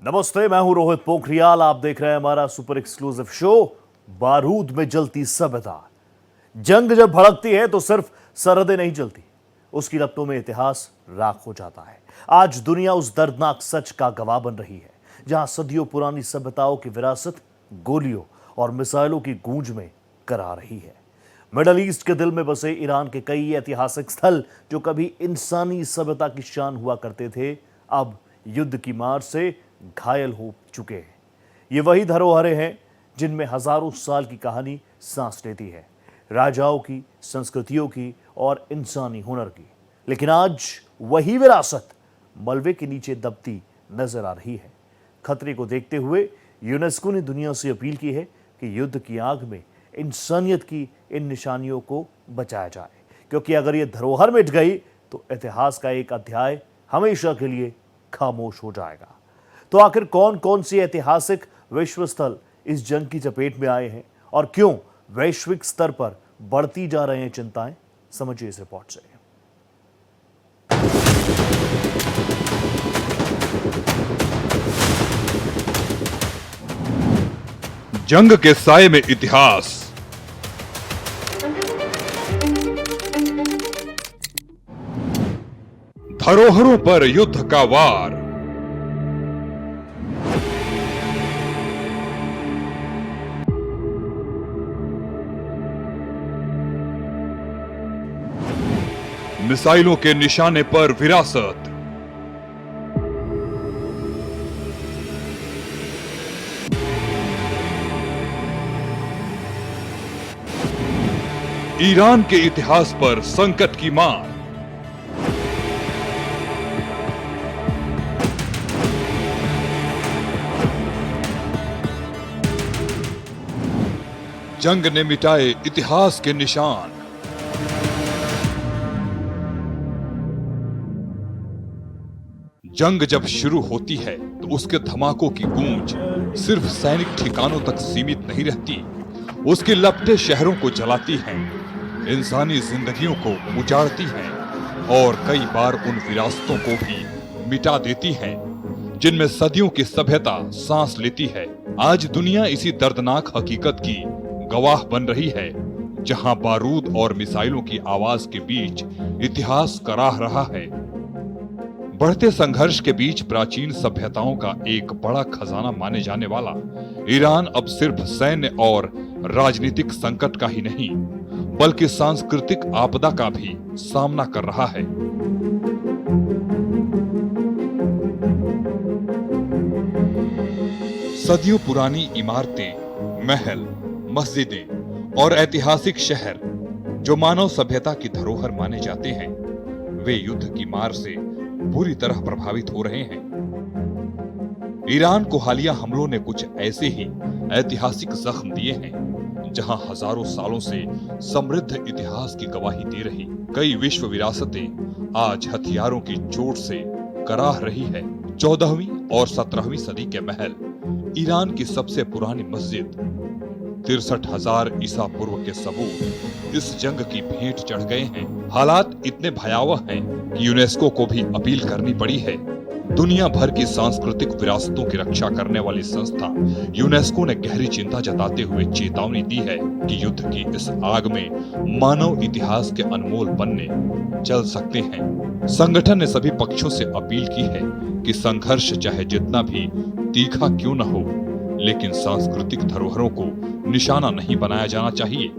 नमस्ते, मैं हूं रोहित पोखरियाल। आप देख रहे हैं हमारा सुपर एक्सक्लूसिव शो बारूद में जलती सभ्यता। जंग जब भड़कती है तो सिर्फ सरहदें नहीं जलती, उसकी रफ्तों में इतिहास राख हो जाता है। आज दुनिया उस दर्दनाक सच का गवाह बन रही है जहां सदियों पुरानी सभ्यताओं की विरासत गोलियों और मिसाइलों की गूंज में करा रही है। मिडल ईस्ट के दिल में बसे ईरान के कई ऐतिहासिक स्थल जो कभी इंसानी सभ्यता की शान हुआ करते थे, अब युद्ध की मार से घायल हो चुके हैं। ये वही धरोहरें हैं जिनमें हजारों साल की कहानी सांस लेती है, राजाओं की, संस्कृतियों की और इंसानी हुनर की। लेकिन आज वही विरासत मलबे के नीचे दबती नजर आ रही है। खतरे को देखते हुए यूनेस्को ने दुनिया से अपील की है कि युद्ध की आग में इंसानियत की इन निशानियों को बचाया जाए, क्योंकि अगर ये धरोहर मिट गई तो इतिहास का एक अध्याय हमेशा के लिए खामोश हो जाएगा। तो आखिर कौन कौन सी ऐतिहासिक विश्व स्थल इस जंग की चपेट में आए हैं और क्यों वैश्विक स्तर पर बढ़ती जा रही हैं चिंताएं, समझिए इस रिपोर्ट से। जंग के साए में इतिहास। धरोहरों पर युद्ध का वार। मिसाइलों के निशाने पर विरासत। ईरान के इतिहास पर संकट की मार। जंग ने मिटाए इतिहास के निशान। जंग जब शुरू होती है तो उसके धमाकों की गूंज सिर्फ सैनिक ठिकानों तक सीमित नहीं रहती, उसकी लपटें शहरों को जलाती हैं, इंसानी जिंदगियों को उजाड़ती हैं और कई बार उन विरासतों को भी मिटा देती हैं जिनमें सदियों की सभ्यता सांस लेती है। आज दुनिया इसी दर्दनाक हकीकत की गवाह बन रही है, जहां बारूद और मिसाइलों की आवाज के बीच इतिहास कराह रहा है। बढ़ते संघर्ष के बीच प्राचीन सभ्यताओं का एक बड़ा खजाना माने जाने वाला ईरान अब सिर्फ सैन्य और राजनीतिक संकट का ही नहीं, बल्कि सांस्कृतिक आपदा का भी सामना कर रहा है। सदियों पुरानी इमारतें, महल, मस्जिदें और ऐतिहासिक शहर जो मानव सभ्यता की धरोहर माने जाते हैं, वे युद्ध की मार से बुरी तरह प्रभावित हो रहे हैं। ईरान को हालिया हमलों ने कुछ ऐसे ही ऐतिहासिक जख्म दिए हैं जहां हजारों सालों से समृद्ध इतिहास की गवाही दे रही कई विश्व विरासतें आज हथियारों की चोट से कराह रही है। 14वीं और 17वीं सदी के महल, ईरान की सबसे पुरानी मस्जिद, 63,000 ईसा पूर्व के सबूत इस जंग की भेंट चढ़ गए हैं। हालात इतने भयावह हैं कि यूनेस्को को भी अपील करनी पड़ी है। दुनिया भर की सांस्कृतिक विरासतों की रक्षा करने वाली संस्था यूनेस्को ने गहरी चिंता जताते हुए चेतावनी दी है कि युद्ध की इस आग में मानव इतिहास के अनमोल पन्ने जल सकते हैं। संगठन ने सभी पक्षों से अपील की है कि संघर्ष चाहे जितना भी तीखा क्यों न हो, लेकिन सांस्कृतिक धरोहरों को निशाना नहीं बनाया जाना चाहिए।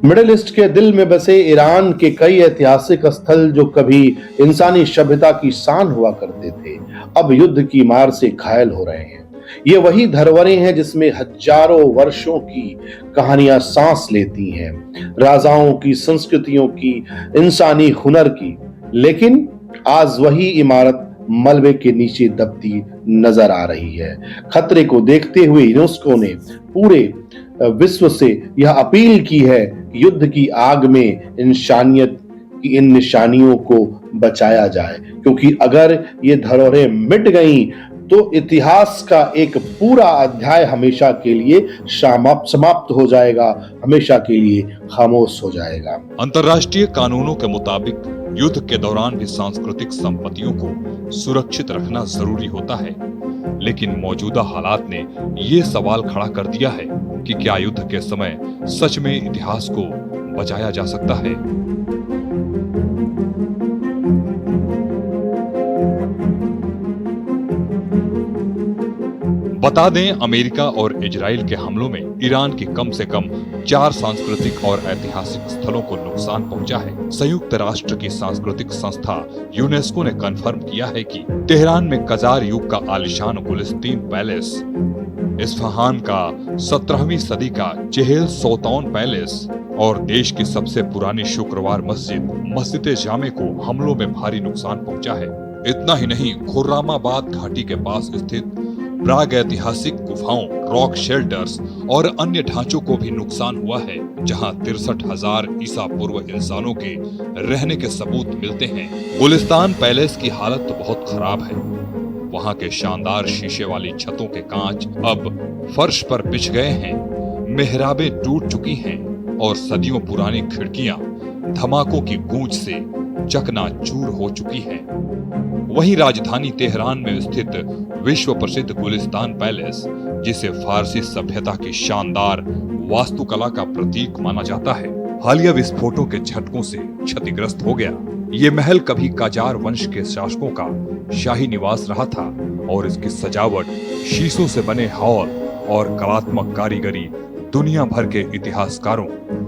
मिडिल ईस्ट के दिल में बसे ईरान के कई ऐतिहासिक स्थल जो कभी इंसानी सभ्यता की शान हुआ करते थे, अब युद्ध की मार से घायल हो रहे हैं। ये वही धरोहरें हैं जिसमें हजारों वर्षों की कहानियां सांस लेती हैं, राजाओं की, संस्कृतियों की, इंसानी हुनर की। लेकिन आज वही इमारत मलबे के नीचे दबती नजर आ रही है। खतरे को देखते हुए यूनेस्को ने पूरे विश्व से यह अपील की है कि युद्ध की आग में इंसानियत की इन निशानियों को बचाया जाए, क्योंकि अगर ये धरोहरें मिट गईं तो इतिहास का एक पूरा अध्याय हमेशा के लिए समाप्त हो जाएगा, हमेशा के लिए खामोश हो जाएगा। अंतर्राष्ट्रीय कानूनों के मुताबिक युद्ध के दौरान भी सांस्कृतिक संपत्तियों को सुरक्षित रखना जरूरी होता है। लेकिन मौजूदा हालात ने ये सवाल खड़ा कर दिया है कि क्या युद्ध के समय सच में इतिहास को बचाया जा सकता है। बता दें, अमेरिका और इजराइल के हमलों में ईरान की कम से कम 4 सांस्कृतिक और ऐतिहासिक स्थलों को नुकसान पहुंचा है। संयुक्त राष्ट्र की सांस्कृतिक संस्था यूनेस्को ने कन्फर्म किया है कि तेहरान में कजार युग का आलिशान गुलिस्तान पैलेस, इस्फहान का 17वीं सदी का चेहेल सोतौन पैलेस और देश की सबसे पुरानी शुक्रवार मस्जिद जामे को हमलों में भारी नुकसान पहुंचा है। इतना ही नहीं, खुर्रामाबाद घाटी के पास स्थित प्राग ऐतिहासिक गुफाओं, रॉक शेल्टर्स और अन्य ढांचों को भी नुकसान हुआ है, जहां 63,000 ईसा पूर्व इंसानों के रहने के सबूत मिलते हैं। गुलिस्तान पैलेस की हालत तो बहुत खराब है। वहां के शानदार शीशे वाली छतों के कांच अब फर्श पर बिछ गए हैं, मेहराबें टूट चुकी हैं और सदियों पुरानी खिड़कियां धमाकों की गूंज से चकनाचूर हो चुकी हैं। वहीं राजधानी तेहरान में स्थित विश्व प्रसिद्ध गुलिस्तान पैलेस, जिसे फारसी सभ्यता की शानदार वास्तुकला का प्रतीक माना जाता है, हालिया विस्फोटों के झटकों से क्षतिग्रस्त हो गया। ये महल कभी काजार वंश के शासकों का शाही निवास रहा था और इसकी सजावट, शीशों से बने हॉल और कलात्मक कारीगरी दुनिया भर के इतिहासकारों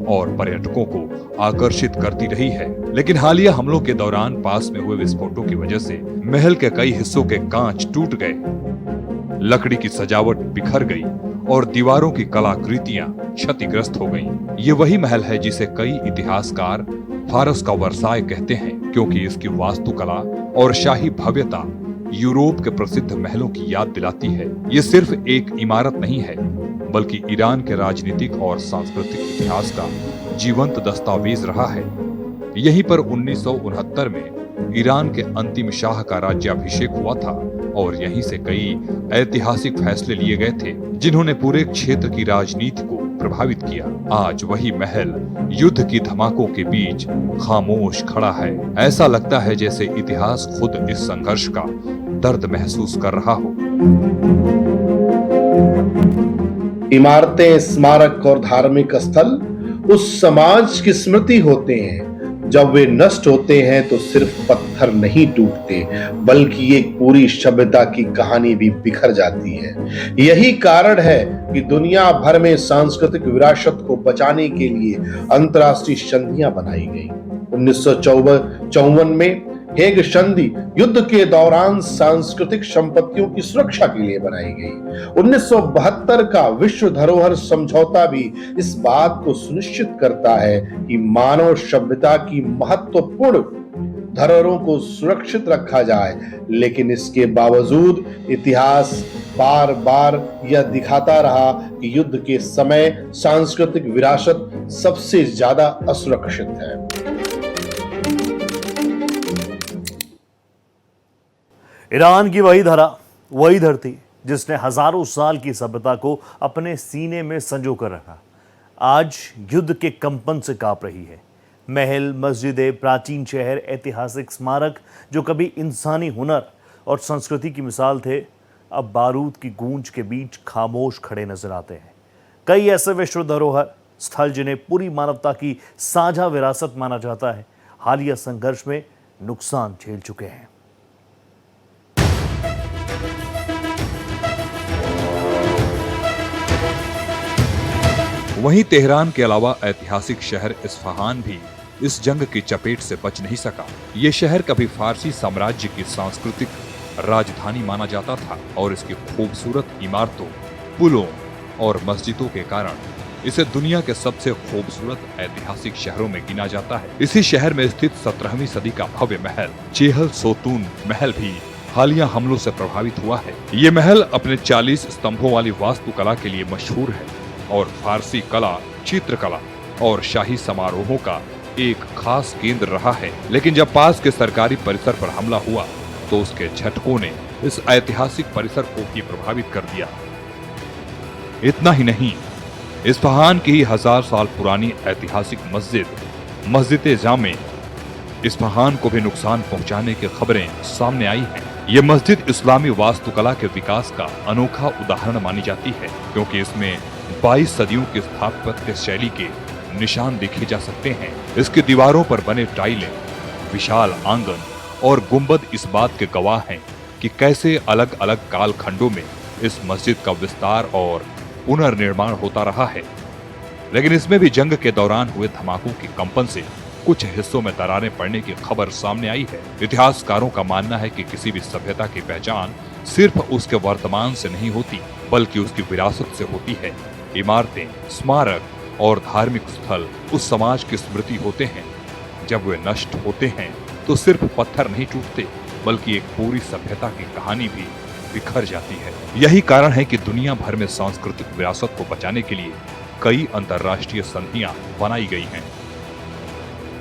और पर्यटकों को आकर्षित करती रही है। लेकिन हालिया हमलों के दौरान पास में हुए विस्फोटों की वजह से महल के कई हिस्सों के कांच टूट गए, लकड़ी की सजावट बिखर गई और दीवारों की कलाकृतियां क्षतिग्रस्त हो गईं। ये वही महल है जिसे कई इतिहासकार फारस का वर्साय कहते हैं, क्योंकि इसकी वास्तुकला और शाही भव्यता यूरोप के प्रसिद्ध महलों की याद दिलाती है। ये सिर्फ एक इमारत नहीं है, बल्कि ईरान के राजनीतिक और सांस्कृतिक इतिहास का जीवंत दस्तावेज रहा है। यहीं पर 1969 में ईरान के अंतिम शाह का राज्याभिषेक हुआ था और यहीं से कई ऐतिहासिक फैसले लिए गए थे, जिन्होंने पूरे क्षेत्र की राजनीति को प्रभावित किया। आज वही महल युद्ध की धमाकों के बीच खामोश खड़ा है। ऐसा लगता है जैसे इतिहास खुद इस संघर्ष का दर्द महसूस कर रहा हो। इमारतें, स्मारक और धार्मिक स्थल उस समाज की स्मृति होते हैं। जब वे नष्ट होते हैं तो सिर्फ पत्थर नहीं टूटते, बल्कि एक पूरी सभ्यता की कहानी भी बिखर जाती है। यही कारण है कि दुनिया भर में सांस्कृतिक विरासत को बचाने के लिए अंतर्राष्ट्रीय संधियां बनाई गई। 1954 में हेग संधि युद्ध के दौरान सांस्कृतिक संपत्तियों की सुरक्षा के लिए बनाई गई। 1972 का विश्व धरोहर समझौता भी इस बात को सुनिश्चित करता है कि मानव सभ्यता की महत्वपूर्ण धरोहरों को सुरक्षित रखा जाए। लेकिन इसके बावजूद इतिहास बार बार यह दिखाता रहा कि युद्ध के समय सांस्कृतिक विरासत सबसे ज्यादा असुरक्षित है। ईरान की वही धरा, वही धरती जिसने हजारों साल की सभ्यता को अपने सीने में संजो कर रखा, आज युद्ध के कंपन से कांप रही है। महल, मस्जिदें, प्राचीन शहर, ऐतिहासिक स्मारक जो कभी इंसानी हुनर और संस्कृति की मिसाल थे, अब बारूद की गूंज के बीच खामोश खड़े नजर आते हैं। कई ऐसे विश्व धरोहर स्थल जिन्हें पूरी मानवता की साझा विरासत माना जाता है, हालिया संघर्ष में नुकसान झेल चुके हैं। वहीं तेहरान के अलावा ऐतिहासिक शहर इस्फहान भी इस जंग की चपेट से बच नहीं सका। ये शहर कभी फारसी साम्राज्य की सांस्कृतिक राजधानी माना जाता था और इसकी खूबसूरत इमारतों, पुलों और मस्जिदों के कारण इसे दुनिया के सबसे खूबसूरत ऐतिहासिक शहरों में गिना जाता है। इसी शहर में स्थित 17वीं सदी का भव्य महल चेहल सोतून महल भी हालिया हमलों से प्रभावित हुआ है। ये महल अपने 40 स्तंभों वाली वास्तुकला के लिए मशहूर है और फारसी कला, चित्रकला और शाही समारोहों का एक खास केंद्र रहा है। लेकिन जब पास के सरकारी परिसर पर हमला हुआ तो उसके झटकों ने इस ऐतिहासिक परिसर को भी प्रभावित कर दिया। इतना ही नहीं, इस्फहान की ही 1000 साल पुरानी ऐतिहासिक मस्जिद जामे इस्फहान को भी नुकसान पहुंचाने की खबरें सामने आई हैं। ये मस्जिद इस्लामी वास्तुकला के विकास का अनोखा उदाहरण मानी जाती है, क्योंकि इसमें 22 सदियों की स्थापत्य शैली के निशान देखे जा सकते हैं। इसकी दीवारों पर बने टाइलें, विशाल आंगन और गुंबद इस बात के गवाह हैं कि कैसे अलग अलग कालखंडों में इस मस्जिद का विस्तार और पुनर्निर्माण होता रहा है। लेकिन इसमें भी जंग के दौरान हुए धमाकों के कंपन से कुछ हिस्सों में दरारें पड़ने की खबर सामने आई है। इतिहासकारों का मानना है कि किसी भी सभ्यता की पहचान सिर्फ उसके वर्तमान से नहीं होती, बल्कि उसकी विरासत से होती है। इमारतें, स्मारक और धार्मिक स्थल उस समाज की स्मृति होते हैं। जब वे नष्ट होते हैं तो सिर्फ पत्थर नहीं टूटते, बल्कि एक पूरी सभ्यता की कहानी भी बिखर जाती है। यही कारण है कि दुनिया भर में सांस्कृतिक विरासत को बचाने के लिए कई अंतर्राष्ट्रीय संधियां बनाई गई हैं।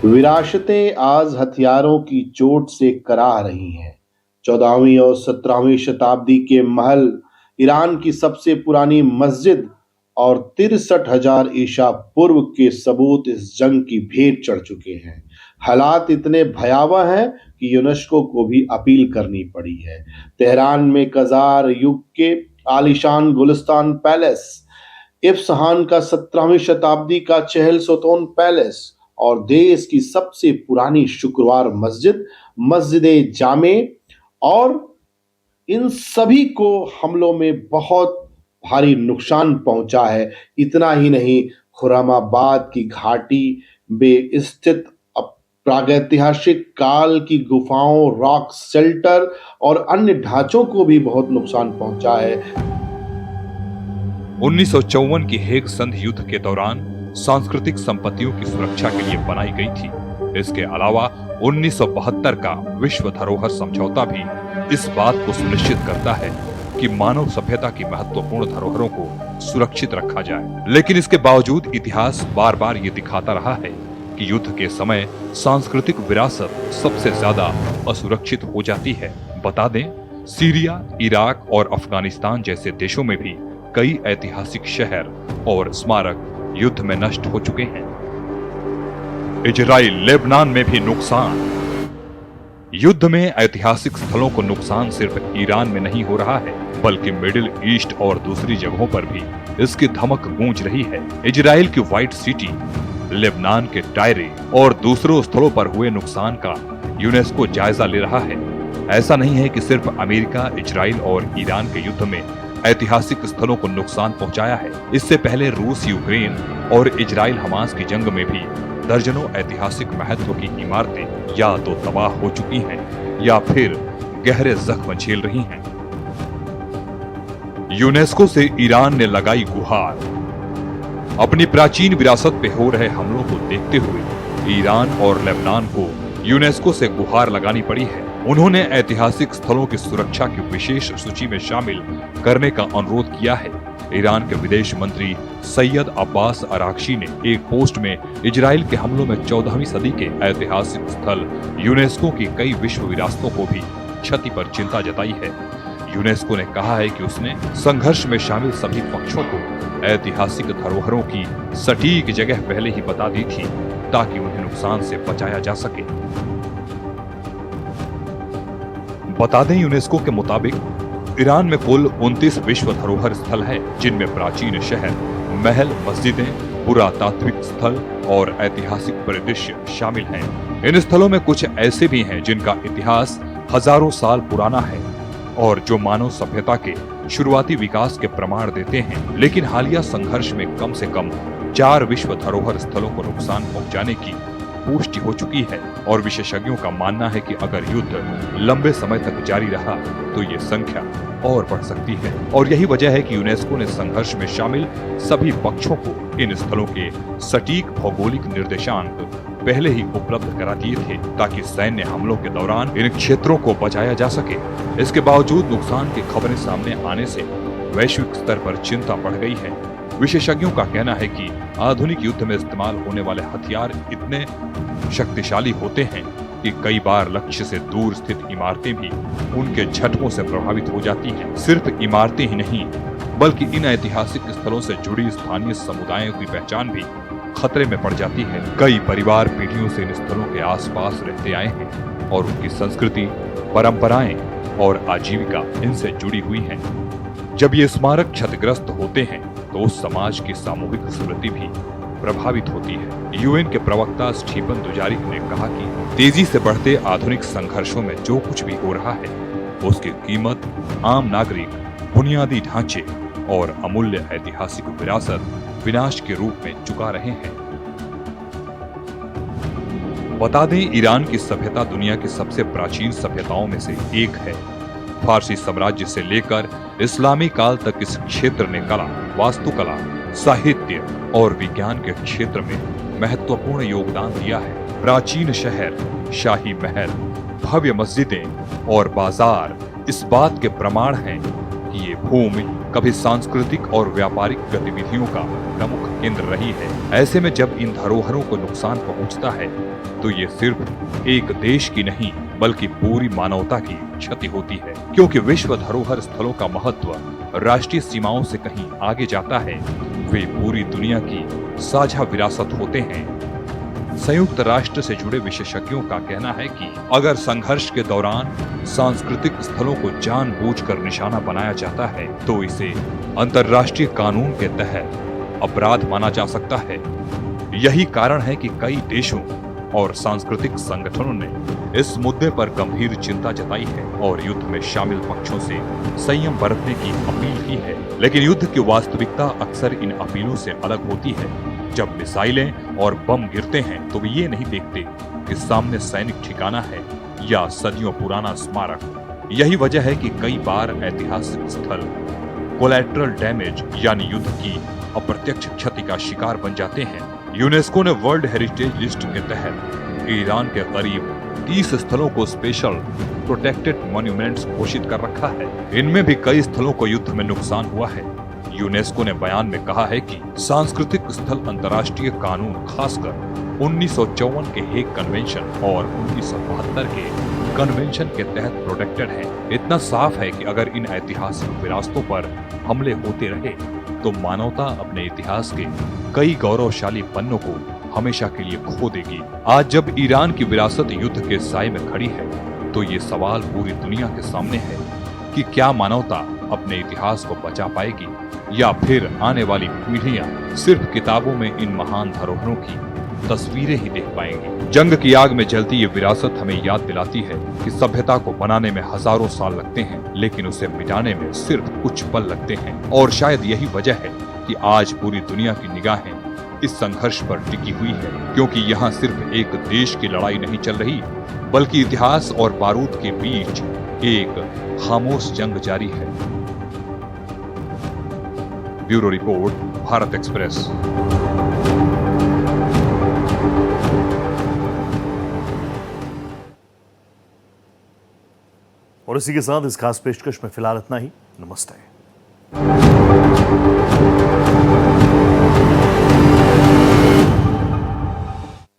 विरासतें आज हथियारों की चोट से कराह रही हैं। 14वीं और 17वीं शताब्दी के महल, ईरान की सबसे पुरानी मस्जिद और 63,000 ईसा पूर्व के सबूत इस जंग की भेंट चढ़ चुके हैं। हालात इतने भयावह हैं कि यूनेस्को को भी अपील करनी पड़ी है। तेहरान में कजार युग के आलीशान गुलिस्तान पैलेस, इब्सहान का 17वीं शताब्दी का चहल सोतोन पैलेस और देश की सबसे पुरानी शुक्रवार मस्जिद, मस्जिद जामे, और इन सभी को हमलों में बहुत भारी नुकसान पहुंचा है। इतना ही नहीं, खुरामाबाद की घाटी में स्थित प्रागैतिहासिक काल की गुफाओं, रॉक शेल्टर और अन्य ढांचों को भी बहुत नुकसान पहुंचा है। 1954 की हेग संधि युद्ध के दौरान सांस्कृतिक संपत्तियों की सुरक्षा के लिए बनाई गई थी। इसके अलावा 1972 का विश्व धरोहर समझौता भी इस बात को सुनिश्चित करता है कि मानव सभ्यता की महत्वपूर्ण धरोहरों को सुरक्षित रखा जाए। लेकिन इसके बावजूद इतिहास बार बार ये दिखाता रहा है कि युद्ध के समय सांस्कृतिक विरासत सबसे ज्यादा असुरक्षित हो जाती है। बता दें, सीरिया, इराक और अफगानिस्तान जैसे देशों में भी कई ऐतिहासिक शहर और स्मारक युद्ध में नष्ट हो चुके हैं। इजराइल, लेबनान में भी नुकसान। युद्ध में ऐतिहासिक स्थलों को नुकसान सिर्फ ईरान में नहीं हो रहा है, बल्कि मिडिल ईस्ट और दूसरी जगहों पर भी इसकी धमक गूंज रही है। इजराइल की व्हाइट सिटी, लेबनान के टायरे और दूसरों स्थलों पर हुए नुकसान का यूनेस्को जायजा ले रहा है। ऐसा नहीं है कि सिर्फ अमेरिका, इजराइल और ईरान के युद्ध में ऐतिहासिक स्थलों को नुकसान पहुंचाया है। इससे पहले रूस, यूक्रेन और इजराइल हमास की जंग में भी दर्जनों ऐतिहासिक महत्व की इमारतें या तो तबाह हो चुकी हैं या फिर गहरे जख्म झेल रही हैं। यूनेस्को से ईरान ने लगाई गुहार। अपनी प्राचीन विरासत पे हो रहे हमलों को देखते हुए ईरान और लेबनान को यूनेस्को से गुहार लगानी पड़ी है। उन्होंने ऐतिहासिक स्थलों की सुरक्षा की विशेष सूची में शामिल करने का अनुरोध किया है। ईरान के विदेश मंत्री सैयद अब्बास अराक्ची ने एक पोस्ट में इजराइल के हमलों में 14वीं सदी के ऐतिहासिक स्थल यूनेस्को की कई विश्व विरासतों को भी क्षति पर चिंता जताई है। यूनेस्को ने कहा है कि उसने संघर्ष में शामिल सभी पक्षों को ऐतिहासिक धरोहरों की सटीक जगह पहले ही बता दी थी, ताकि उन्हें नुकसान से बचाया जा सके। बता दें, यूनेस्को के मुताबिक ईरान में कुल 29 विश्व धरोहर स्थल है, जिनमें प्राचीन शहर, महल, मस्जिदें, पुरातात्विक स्थल और ऐतिहासिक परिदृश्य शामिल हैं। इन स्थलों में कुछ ऐसे भी हैं जिनका इतिहास हजारों साल पुराना है और जो मानव सभ्यता के शुरुआती विकास के प्रमाण देते हैं। लेकिन हालिया संघर्ष में कम से कम 4 विश्व धरोहर स्थलों को नुकसान पहुंचाने की पुष्टि हो चुकी है और विशेषज्ञों का मानना है कि अगर युद्ध लंबे समय तक जारी रहा तो ये संख्या और बढ़ सकती है। और यही वजह है कि यूनेस्को ने संघर्ष में शामिल सभी पक्षों को इन स्थलों के सटीक भौगोलिक निर्देशांक पहले ही उपलब्ध करा दिए थे, ताकि सैन्य हमलों के दौरान इन क्षेत्रों को बचाया जा सके। इसके बावजूद नुकसान की खबरें सामने आने से वैश्विक स्तर पर चिंता बढ़ गई है। विशेषज्ञों का कहना है कि आधुनिक युद्ध में इस्तेमाल होने वाले हथियार इतने शक्तिशाली होते हैं कि कई बार लक्ष्य से दूर स्थित इमारतें भी उनके झटकों से प्रभावित हो जाती हैं। सिर्फ इमारतें ही नहीं, बल्कि इन ऐतिहासिक स्थलों से जुड़ी स्थानीय समुदायों की पहचान भी खतरे में पड़ जाती है। कई परिवार पीढ़ियों से इन स्थलों के आसपास रहते आए हैं और उनकी संस्कृति, परंपराएं और आजीविका इनसे जुड़ी हुई हैं। जब ये स्मारक क्षतिग्रस्त होते हैं तो उस समाज की सामूहिक स्मृति भी प्रभावित होती है। यूएन के प्रवक्ता स्टीफन दुजारिक ने कहा कि तेजी से बढ़ते आधुनिक संघर्षों में जो कुछ भी हो रहा है उसकी कीमत आम नागरिक, बुनियादी ढांचे और अमूल्य ऐतिहासिक विरासत विनाश के रूप में चुका रहे हैं। बता दें, ईरान की सभ्यता दुनिया की सबसे प्राचीन सभ्यताओं में से एक है। फारसी साम्राज्य से लेकर इस्लामी काल तक इस क्षेत्र ने कला, वास्तुकला, साहित्य और विज्ञान के क्षेत्र में महत्वपूर्ण योगदान दिया है। प्राचीन शहर, शाही महल, भव्य मस्जिदें और बाजार इस बात के प्रमाण हैं कि ये भूमि कभी सांस्कृतिक और व्यापारिक गतिविधियों का प्रमुख केंद्र रही है। ऐसे में जब इन धरोहरों को नुकसान पहुंचता है तो ये सिर्फ एक देश की नहीं बल्कि पूरी मानवता की क्षति होती है, क्योंकि विश्व धरोहर स्थलों का महत्व राष्ट्रीय सीमाओं से कहीं आगे जाता है। वे पूरी दुनिया की साझा विरासत होते हैं। संयुक्त राष्ट्र से जुड़े विशेषज्ञों का कहना है कि अगर संघर्ष के दौरान सांस्कृतिक स्थलों को जानबूझकर निशाना बनाया जाता है तो इसे अंतर्राष्ट्रीय कानून के तहत अपराध माना जा सकता है। यही कारण है कि कई देशों और सांस्कृतिक संगठनों ने इस मुद्दे पर गंभीर चिंता जताई है और युद्ध में शामिल पक्षों से संयम बरतने की अपील की है। लेकिन युद्ध की वास्तविकता अक्सर इन अपीलों से अलग होती है। जब मिसाइलें और बम गिरते हैं तो वे ये नहीं देखते कि सामने सैनिक ठिकाना है या सदियों पुराना स्मारक। यही वजह है कि कई बार ऐतिहासिक स्थल कोलैटरल डैमेज यानी युद्ध की अप्रत्यक्ष क्षति का शिकार बन जाते हैं। यूनेस्को ने वर्ल्ड हेरिटेज लिस्ट के तहत ईरान के करीब 30 स्थलों को स्पेशल प्रोटेक्टेड मॉन्यूमेंट्स घोषित कर रखा है। इनमें भी कई स्थलों को युद्ध में नुकसान हुआ है। यूनेस्को ने बयान में कहा है कि सांस्कृतिक स्थल अंतर्राष्ट्रीय कानून, खासकर 1954 के हेग कन्वेंशन और 1972 के कन्वेंशन के तहत प्रोटेक्टेड है। इतना साफ है कि अगर इन ऐतिहासिक विरासतों पर हमले होते रहे तो मानवता अपने इतिहास के कई गौरवशाली पन्नों को हमेशा के लिए खो देगी। आज जब ईरान की विरासत युद्ध के साए में खड़ी है तो ये सवाल पूरी दुनिया के सामने है कि क्या मानवता अपने इतिहास को बचा पाएगी या फिर आने वाली पीढ़ियां सिर्फ किताबों में इन महान धरोहरों की तस्वीरें ही देख पाएंगी। जंग की आग में जलती ये विरासत हमें याद दिलाती है कि सभ्यता को बनाने में हजारों साल लगते हैं लेकिन उसे मिटाने में सिर्फ कुछ पल लगते हैं। और शायद यही वजह है कि आज पूरी दुनिया की निगाहें इस संघर्ष पर टिकी हुई है, क्योंकि यहाँ सिर्फ एक देश की लड़ाई नहीं चल रही बल्कि इतिहास और बारूद के बीच एक खामोश जंग जारी है। Bureau report, Bharat express. और इसी के साथ इस खास पेशकश में फिलहाल इतना ही। नमस्ते।